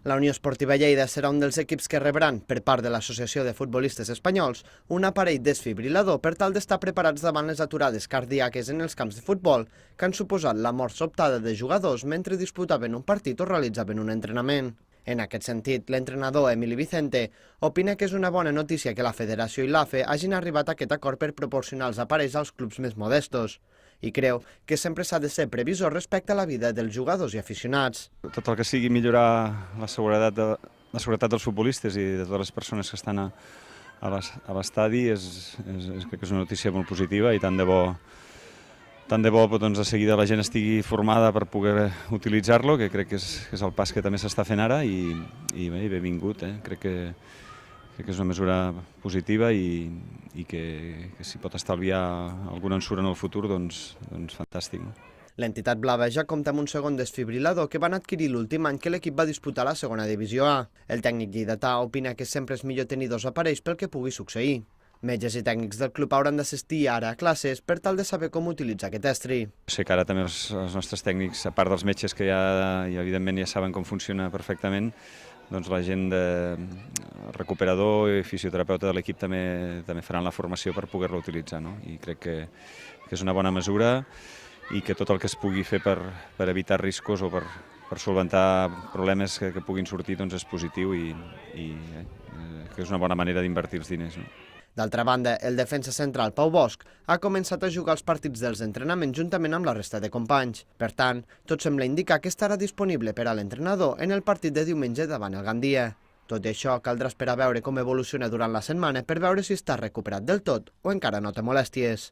La Unió Esportiva Lleida serà un dels equips que rebran, per part de l'Associació de Futbolistes Espanyols, un aparell desfibrilador per tal d'estar preparats davant les aturades cardíaques en els camps de futbol que han suposat la mort sobtada de jugadors mentre disputaven un partit o realitzaven un entrenament. En aquest sentit, l'entrenador Emili Vicente opina que és una bona notícia que la Federació i l'AFE hagin arribat a aquest acord per proporcionar els aparells als clubs més modestos i creu que sempre s'ha de ser previsor respecte a la vida dels jugadors i aficionats. Tot el que sigui millorar la seguretat dels futbolistes i de totes les persones que estan a l'estadi crec que és una notícia molt positiva i tant de bo doncs, de seguida la gent estigui formada per poder utilitzar-lo, que crec que és el pas que també s'està fent ara i benvingut. Crec que és una mesura positiva i que si pot estalviar alguna ensura en el futur, doncs fantàstic. L'entitat blava ja compta amb un segon desfibrilador que van adquirir l'últim any que l'equip va disputar la segona divisió A. El tècnic lleidatà opina que sempre és millor tenir dos aparells pel que pugui succeir. Metges i tècnics del club hauran d'assistir ara a classes per tal de saber com utilitzar aquest estri. Sé que ara també els nostres tècnics, a part dels metges que ja evidentment ja saben com funciona perfectament, doncs la gent de recuperador i fisioterapeuta de l'equip també faran la formació per poder-la utilitzar. I crec que és una bona mesura i que tot el que es pugui fer per evitar riscos o per solventar problemes que puguin sortir doncs és positiu i que és una bona manera d'invertir els diners. D'altra banda, el defensa central Pau Bosch ha començat a jugar els partits dels entrenaments juntament amb la resta de companys. Per tant, tot sembla indicar que estarà disponible per a l'entrenador en el partit de diumenge davant el Gandia. Tot i això, caldrà esperar a veure com evoluciona durant la setmana per veure si està recuperat del tot o encara no té molèsties.